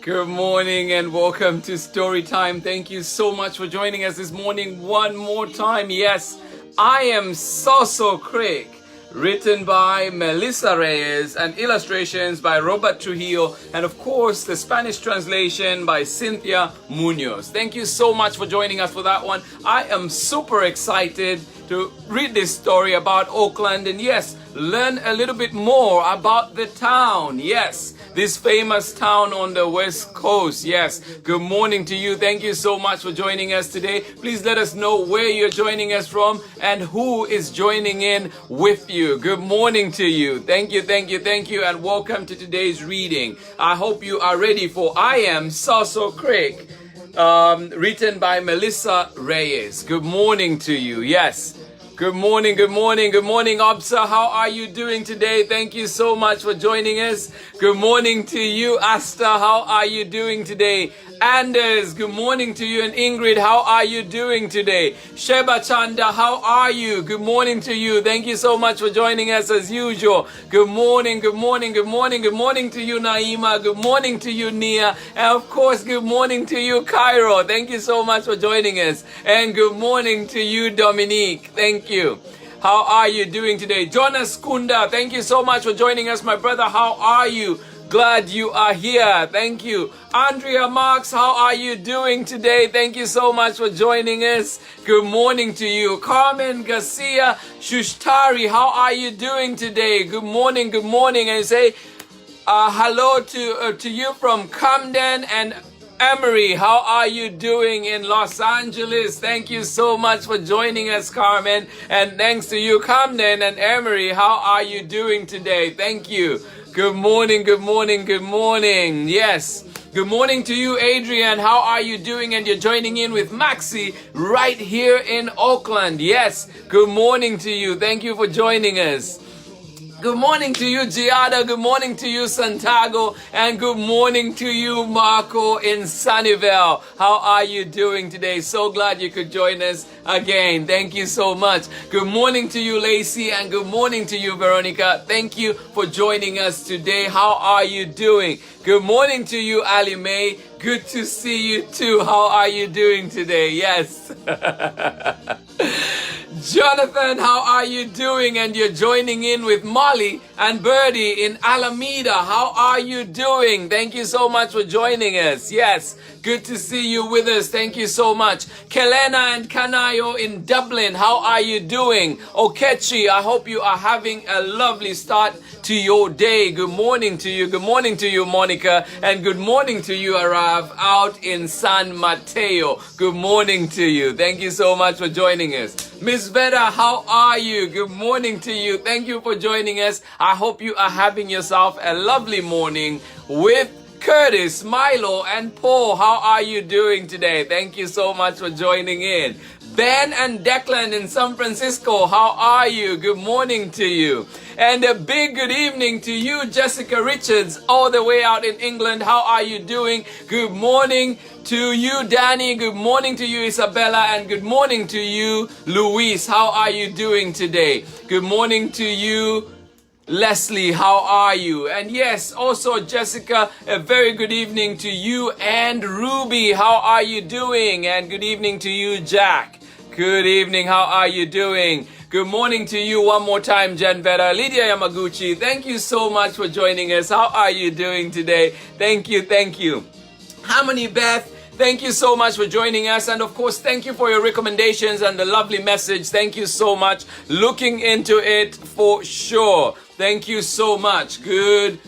Good morning and welcome to Story Time. Thank you so much for joining us this morning one more time. Yes, I am Sausal Creek, written by Melissa Reyes and illustrations by Liu-Trujillo, and of course the Spanish translation by Cynthia Munoz. Thank you so much for joining us for that one. I am super excited to read this story about Oakland and yes, learn a little bit more about the town. Yes, this famous town on the West Coast. Yes, good morning to you. Thank you so much for joining us today. Please let us know where you're joining us from and who is joining in with you. Good morning to you. Thank you, and welcome to today's reading. I hope you are ready for I Am Sausal Creek, written by Melissa Reyes. Good morning to you. Yes. Good morning, Obsa. How are you doing today? Thank you so much for joining us. Good morning to you, Asta. How are you doing today? Anders, good morning to you. And Ingrid, how are you doing today? Sheba Chanda, how are you? Good morning to you. Thank you so much for joining us as usual. Good morning to you, Naima. Good morning to you, Nia. And of course, good morning to you, Cairo. Thank you so much for joining us. And good morning to you, Dominique. Thank you. How are you doing today? Jonas Kunda, thank you so much for joining us, my brother. How are you? Glad you are here. Thank you. Andrea Marks, how are you doing today? Thank you so much for joining us. Good morning to you. Carmen Garcia Shushtari, how are you doing today? Good morning. And say hello to you from Camden and Emery, how are you doing in Los Angeles? Thank you so much for joining us, Carmen. And thanks to you, Camden and Emery, how are you doing today? Thank you. Good morning. Yes. Good morning to you, Adrian. How are you doing? And you're joining in with Maxi right here in Oakland. Yes. Good morning to you. Thank you for joining us. Good morning to you, Giada. Good morning to you, Santiago. And good morning to you, Marco in Sunnyvale. How are you doing today? So glad you could join us again. Thank you so much. Good morning to you, Lacey. And good morning to you, Veronica. Thank you for joining us today. How are you doing? Good morning to you, Ali May. Good to see you too. How are you doing today? Yes. Jonathan, how are you doing? And you're joining in with Molly and Birdie in Alameda. How are you doing? Thank you so much for joining us. Yes, good to see you with us. Thank you so much. Kelena and Kanayo in Dublin, how are you doing? Okechi, I hope you are having a lovely start to your day. Good morning to you. Good morning to you, Monica. And good morning to you, Arav, out in San Mateo. Good morning to you. Thank you so much for joining us. Miss Vera, how are you? Good morning to you. Thank you for joining us. I hope you are having yourself a lovely morning with Curtis, Milo, and Paul. How are you doing today? Thank you so much for joining in. Ben and Declan in San Francisco, how are you? Good morning to you. And a big good evening to you, Jessica Richards, all the way out in England. How are you doing? Good morning to you, Danny. Good morning to you, Isabella. And good morning to you, Luis. How are you doing today? Good morning to you, Leslie. How are you? And yes, also Jessica, a very good evening to you and Ruby. How are you doing? And good evening to you, Jack. Good evening. How are you doing? Good morning to you one more time, Janvera. Lydia Yamaguchi, thank you so much for joining us. How are you doing today? Thank you. Harmony Beth, thank you so much for joining us. And of course, thank you for your recommendations and the lovely message. Thank you so much. Looking into it for sure. Thank you so much. Good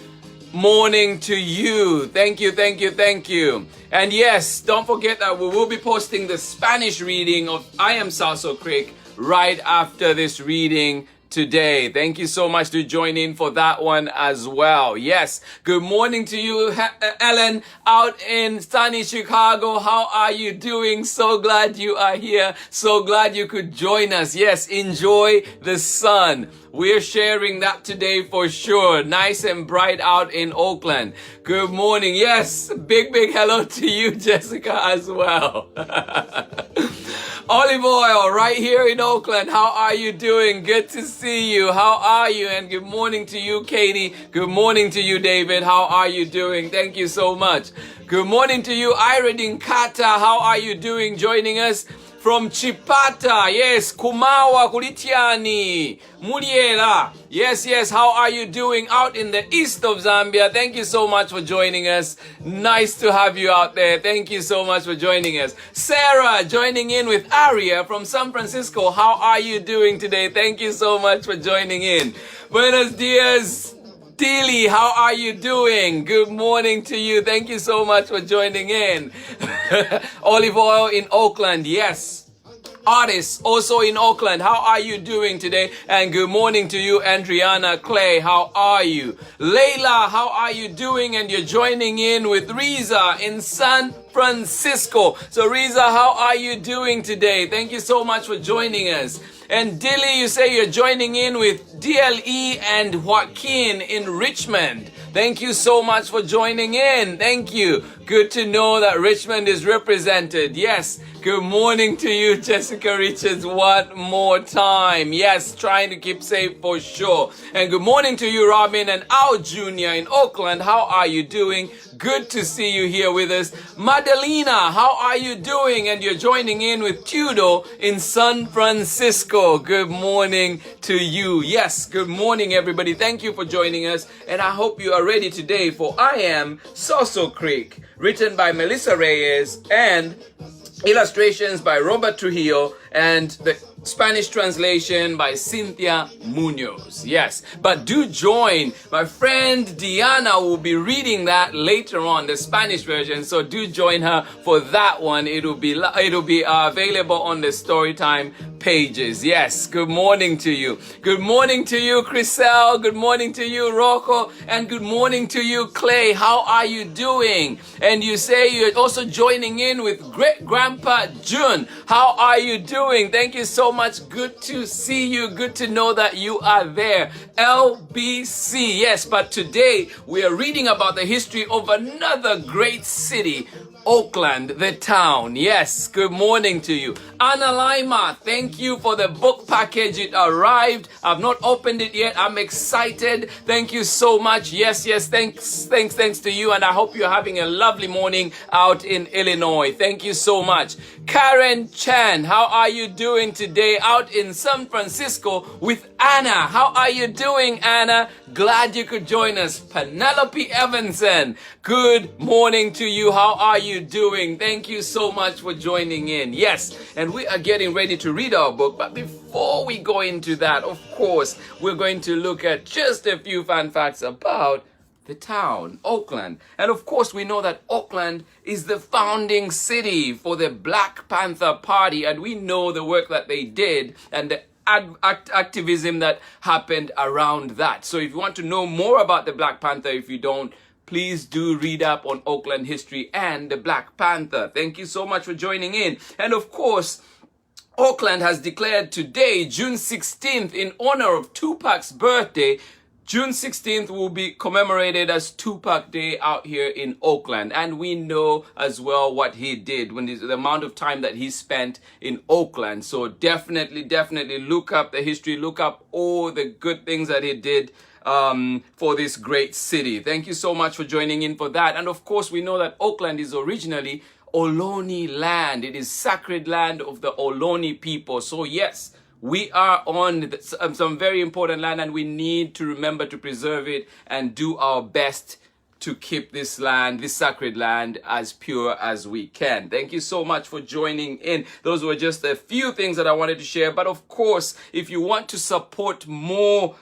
morning to you. Thank you. And yes, don't forget that we will be posting the Spanish reading of I Am Sausal Creek right after this reading today. Thank you so much to join in for that one as well. Yes. Good morning to you, Ellen, out in sunny Chicago. How are you doing? So glad you are here. So glad you could join us. Yes. Enjoy the sun. We're sharing that today for sure. Nice and bright out in Oakland. Good morning. Yes. Big hello to you, Jessica, as well. Olive Oil right here in Oakland. How are you doing? Good to see you. How are you? And good morning to you, Katie. Good morning to you, David. How are you doing? Thank you so much. Good morning to you, Iradine Kata. How are you doing? Joining us from Chipata. Yes, Kumawa, Kulitiani, Muriela. Yes. How are you doing out in the east of Zambia? Thank you so much for joining us. Nice to have you out there. Thank you so much for joining us. Sarah joining in with Aria from San Francisco. How are you doing today? Thank you so much for joining in. Buenos dias. Tilly, how are you doing? Good morning to you. Thank you so much for joining in. Olive Oil in Oakland, yes. Artists also in Oakland, how are you doing today? And good morning to you, Andriana Clay. How are you? Layla, how are you doing? And you're joining in with Riza in San Francisco. So Riza, how are you doing today? Thank you so much for joining us. And Dilly, you say you're joining in with DLE and Joaquin in Richmond. Thank you so much for joining in. Thank you. Good to know that Richmond is represented. Yes. Good morning to you, Jessica Richards, one more time. Yes, trying to keep safe for sure. And good morning to you, Robin and Al Jr. in Oakland. How are you doing? Good to see you here with us. Madalena, how are you doing? And you're joining in with Tudo in San Francisco. Good morning to you. Yes, good morning, everybody. Thank you for joining us. And I hope you are ready today for I Am Sausal Creek, written by Melissa Reyes and illustrations by Liu-Trujillo and the Spanish translation by Cynthia Munoz. Yes, but do join. My friend Diana will be reading that later on, the Spanish version. So do join her for that one. It'll be available on the Storytime pages. Yes, good morning to you. Good morning to you, Chriselle. Good morning to you, Rocco. And good morning to you, Clay. How are you doing? And you say you're also joining in with Great Grandpa Jun. How are you doing? Thank you so much. Good to see you. Good to know that you are there. LBC. Yes, but today we are reading about the history of another great city, Oakland, the town. Yes, good morning to you. Anna Lima, thank you for the book package. It arrived. I've not opened it yet. I'm excited. Thank you so much. Yes, thanks to you. And I hope you're having a lovely morning out in Illinois. Thank you so much. Karen Chan, how are you doing today out in San Francisco with Anna? How are you doing, Anna? Glad you could join us. Penelope Evanson, good morning to you. How are you doing? Thank you so much for joining in. Yes, and we are getting ready to read our book. But before we go into that, of course, we're going to look at just a few fun facts about the town, Oakland. And of course, we know that Oakland is the founding city for the Black Panther Party. And we know the work that they did and the activism that happened around that. So if you want to know more about the Black Panther, if you don't, please do read up on Oakland history and the Black Panther. Thank you so much for joining in. And of course, Oakland has declared today, June 16th, in honor of Tupac's birthday. June 16th will be commemorated as Tupac Day out here in Oakland. And we know as well what he did, when the amount of time that he spent in Oakland. So definitely look up the history, look up all the good things that he did for this great city. Thank you so much for joining in for that. And of course, we know that Oakland is originally Ohlone land. It is sacred land of the Ohlone people. So yes, we are on some very important land, and we need to remember to preserve it and do our best to keep this land, this sacred land, as pure as we can. Thank you so much for joining in. Those were just a few things that I wanted to share. But of course, if you want to support more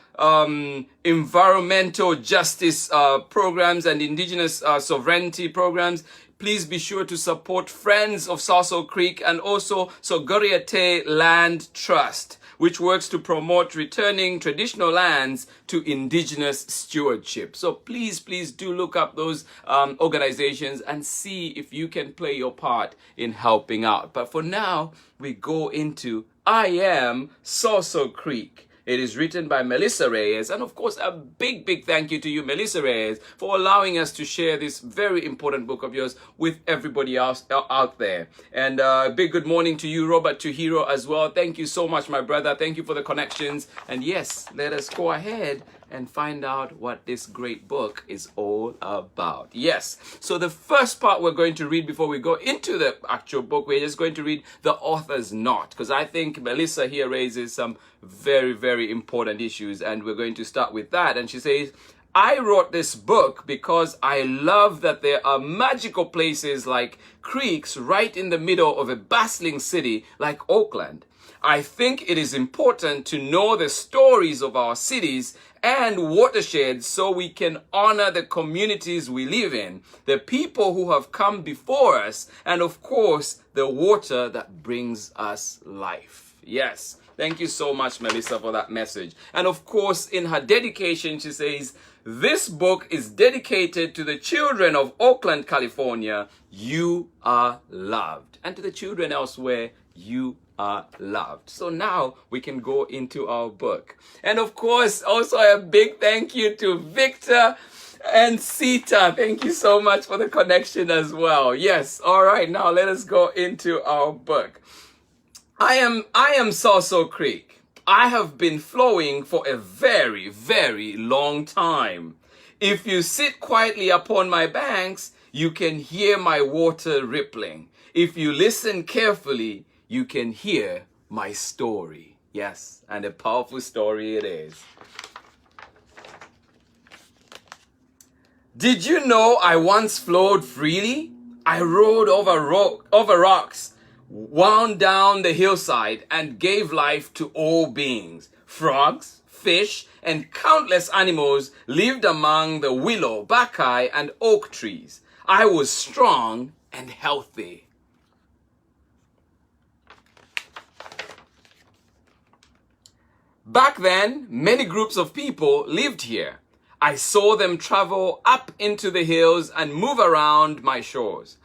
environmental justice programs and indigenous sovereignty programs, please be sure to support Friends of Sausal Creek and also Sogoriate Land Trust, which works to promote returning traditional lands to indigenous stewardship. So please do look up those organizations and see if you can play your part in helping out. But for now, we go into I Am Sausal Creek, It is written by Melissa Reyes. And of course, a big thank you to you, Melissa Reyes, for allowing us to share this very important book of yours with everybody else out there. And a big good morning to you, Robert Tuhiro, as well. Thank you so much, my brother. Thank you for the connections. And yes, let us go ahead and find out what this great book is all about. Yes, so the first part we're going to read before we go into the actual book, we're just going to read the author's note, because I think Melissa here raises some very important issues, and we're going to start with that. And she says, I wrote this book because I love that there are magical places like creeks right in the middle of a bustling city like Oakland. I think it is important to know the stories of our cities and watersheds so we can honor the communities we live in, the people who have come before us, and of course, the water that brings us life. Yes, thank you so much, Melissa, for that message. And of course, in her dedication, she says, this book is dedicated to the children of Oakland, California. You are loved. And to the children elsewhere, you are loved. So now we can go into our book. And of course, also a big thank you to Victor and Sita. Thank you so much for the connection as well. Yes. All right. Now let us go into our book. I am Sausal Creek. I have been flowing for a very long time. If you sit quietly upon my banks, you can hear my water rippling. If you listen carefully, you can hear my story. Yes, and a powerful story it is. Did you know I once flowed freely? I rode over rocks, wound down the hillside, and gave life to all beings. Frogs, fish, and countless animals lived among the willow, buckeye, and oak trees. I was strong and healthy. Back then, many groups of people lived here. I saw them travel up into the hills and move around my shores.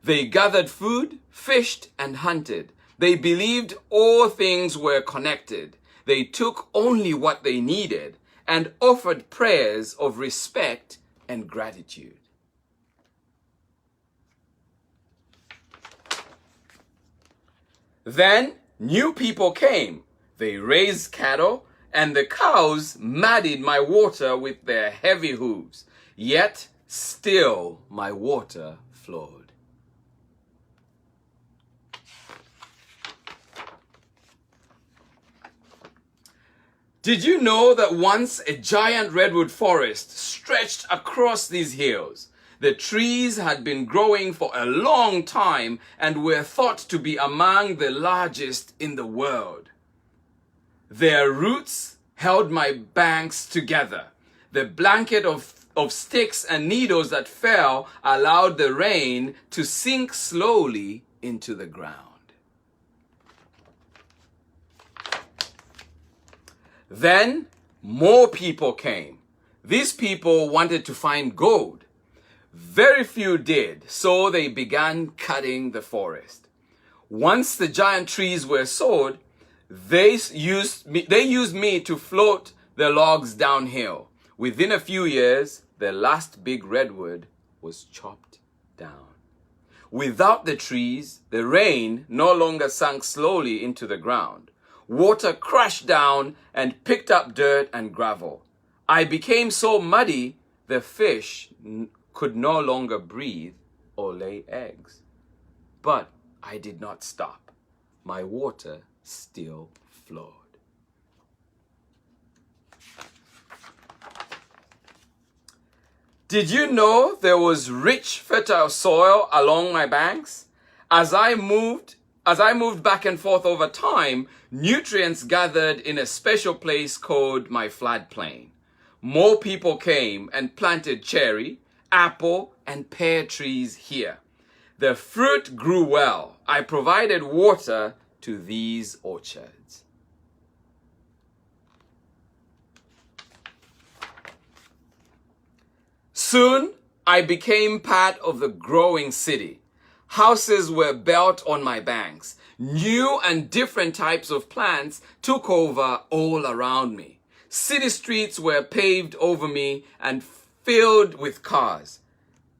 They gathered food, fished, and hunted. They believed all things were connected. They took only what they needed and offered prayers of respect and gratitude. Then new people came. They raised cattle, and the cows muddied my water with their heavy hooves. Yet still my water flowed. Did you know that once a giant redwood forest stretched across these hills? The trees had been growing for a long time and were thought to be among the largest in the world. Their roots held my banks together. The blanket of sticks and needles that fell allowed the rain to sink slowly into the ground. Then more people came. These people wanted to find gold. Very few did, so they began cutting the forest. Once the giant trees were sawed, they used me to float the logs downhill. Within a few years, the last big redwood was chopped down. Without the trees, the rain no longer sank slowly into the ground. Water crashed down and picked up dirt and gravel. I became so muddy, the fish could no longer breathe or lay eggs. But I did not stop. My water still flowed. Did you know there was rich, fertile soil along my banks? As I moved back and forth over time, nutrients gathered in a special place called my floodplain. More people came and planted cherry, apple, and pear trees here. The fruit grew well. I provided water to these orchards. Soon, I became part of the growing city. Houses were built on my banks. New and different types of plants took over all around me. City streets were paved over me and filled with cars.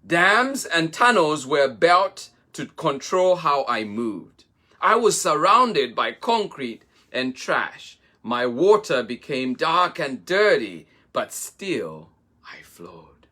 Dams and tunnels were built to control how I moved. I was surrounded by concrete and trash. My water became dark and dirty, but still I flowed.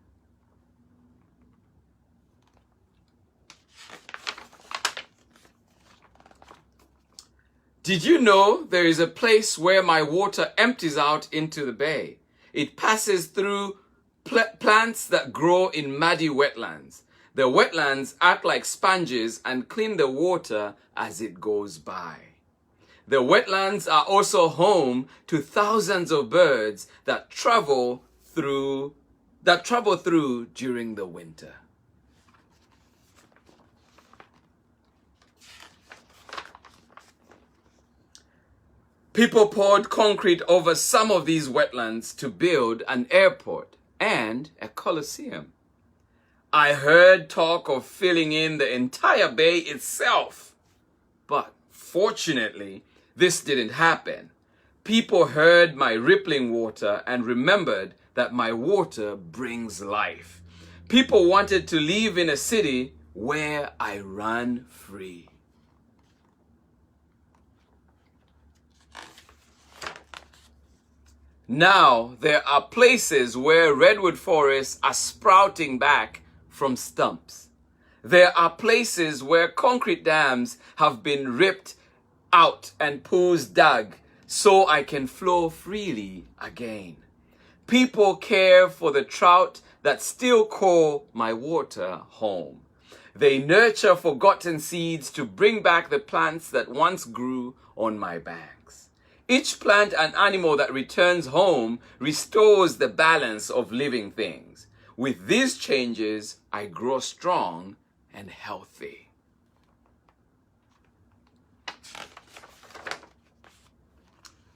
Did you know there is a place where my water empties out into the bay? It passes through plants that grow in muddy wetlands. The wetlands act like sponges and clean the water as it goes by. The wetlands are also home to thousands of birds that travel through during the winter. People poured concrete over some of these wetlands to build an airport and a coliseum. I heard talk of filling in the entire bay itself. But fortunately, this didn't happen. People heard my rippling water and remembered that my water brings life. People wanted to live in a city where I run free. Now there are places where redwood forests are sprouting back from stumps. There are places where concrete dams have been ripped out and pools dug so I can flow freely again. People care for the trout that still call my water home. They nurture forgotten seeds to bring back the plants that once grew on my banks. Each plant and animal that returns home restores the balance of living things. With these changes, I grow strong and healthy.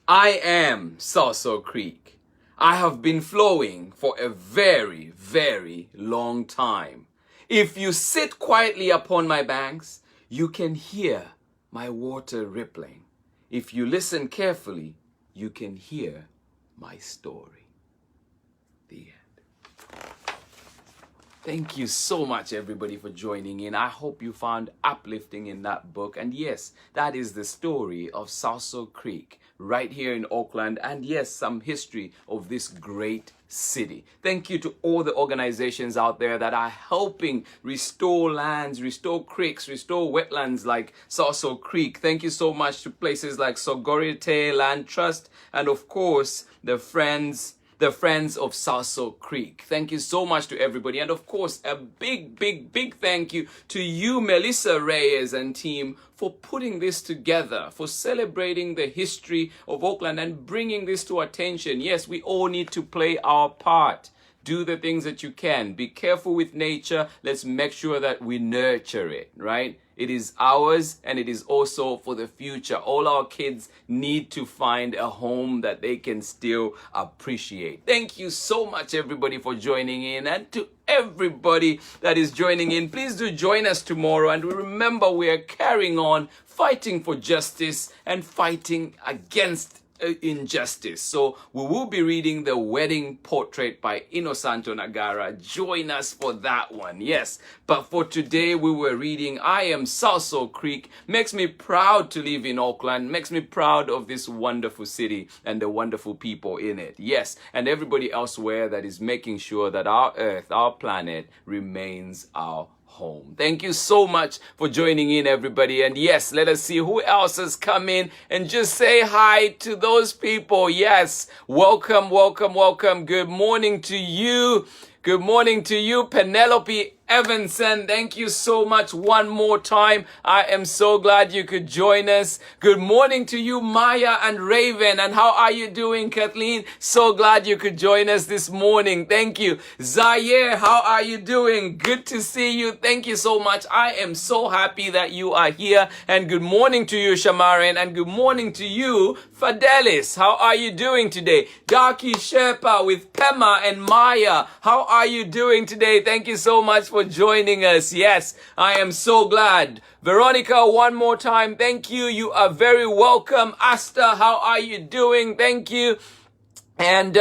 I am Sausal Creek. I have been flowing for a very, very long time. If you sit quietly upon my banks, you can hear my water rippling. If you listen carefully, you can hear my story. The end. Thank you so much, everybody, for joining in. I hope you found uplifting in that book. And yes, that is the story of Sausal Creek right here in Oakland. And yes, some history of this great city. Thank you to all the organizations out there that are helping restore lands, restore creeks, restore wetlands like Sausal Creek. Thank you so much to places like Sogorite Land Trust and of course the Friends of Sausal Creek. Thank you so much to everybody. And of course, a big thank you to you, Melissa Reyes and team, for putting this together, for celebrating the history of Oakland and bringing this to attention. Yes, we all need to play our part. Do the things that you can. Be careful with nature. Let's make sure that we nurture it, right? It is ours and it is also for the future. All our kids need to find a home that they can still appreciate. Thank you so much, everybody, for joining in. And to everybody that is joining in, please do join us tomorrow. And remember, we are carrying on fighting for justice and fighting against injustice. So we will be reading The Wedding Portrait by Inosanto Nagara. Join us for that one. Yes. But for today, we were reading I Am Sausal Creek. Makes me proud to live in Oakland. Makes me proud of this wonderful city and the wonderful people in it. Yes. And everybody elsewhere that is making sure that our earth, our planet remains our home. Thank you so much for joining in, everybody. And yes, let us see who else has come in and just say hi to those people. Yes, welcome. Good morning to you. Good morning to you, Penelope Evanson. Thank you so much one more time. I am so glad you could join us. Good morning to you, Maya and Raven. And how are you doing, Kathleen? So glad you could join us this morning. Thank you. Zaire, how are you doing? Good to see you. Thank you so much. I am so happy that you are here. And good morning to you, Shamaran. And good morning to you, Fidelis. How are you doing today? Darky Sherpa with Pema and Maya. How are you doing today? Thank you so much for for joining us. Yes, I am so glad. Veronica, one more time, thank you. You are very welcome. Asta, how are you doing? Thank you. And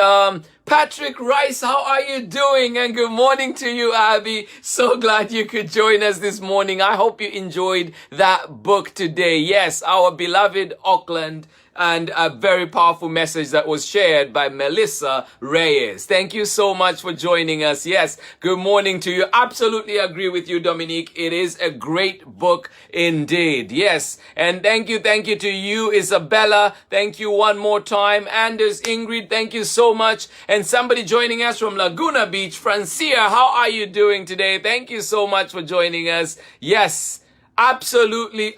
Patrick Rice, how are you doing? And good morning to you, Abby. So glad you could join us this morning. I hope you enjoyed that book today. Yes, our beloved Oakland, and a very powerful message that was shared by Melissa Reyes. Thank you so much for joining us. Yes, good morning to you. Absolutely agree with you, Dominique. It is a great book indeed. Yes, and thank you to you, Isabella. Thank you one more time. Anders, Ingrid, thank you so much. And somebody joining us from Laguna Beach, Francia, how are you doing today? Thank you so much for joining us. Yes, absolutely,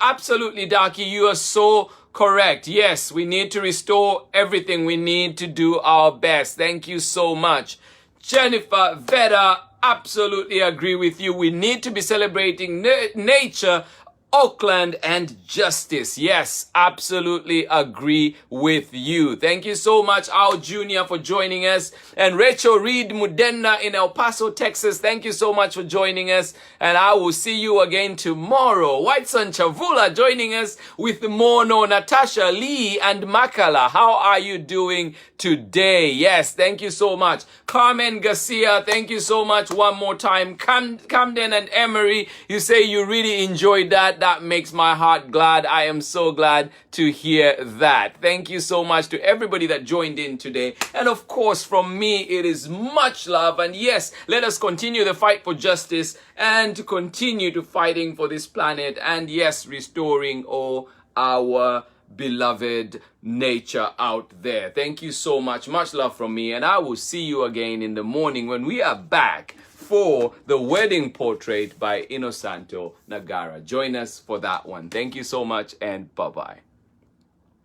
Daki, you are so correct. Yes, we need to restore everything. We need to do our best. Thank you so much. Jennifer, Veda, absolutely agree with you. We need to be celebrating nature, Oakland, and justice. Yes, absolutely agree with you. Thank you so much, Al Jr., for joining us. And Rachel Reed Mudenna in El Paso, Texas, thank you so much for joining us. And I will see you again tomorrow. White Sun Chavula joining us with Mono, Natasha, Lee, and Makala. How are you doing today? Yes, thank you so much. Carmen Garcia, thank you so much one more time. Camden and Emery, you say you really enjoyed that. That makes my heart glad. I am so glad to hear that. Thank you so much to everybody that joined in today. And of course, from me, it is much love. And yes, let us continue the fight for justice and to continue to fighting for this planet. And yes, restoring all our beloved nature out there. Thank you so much. Much love from me. And I will see you again in the morning when we are back for the wedding portrait by Inosanto Nagara. Join us for that one. Thank you so much and bye-bye.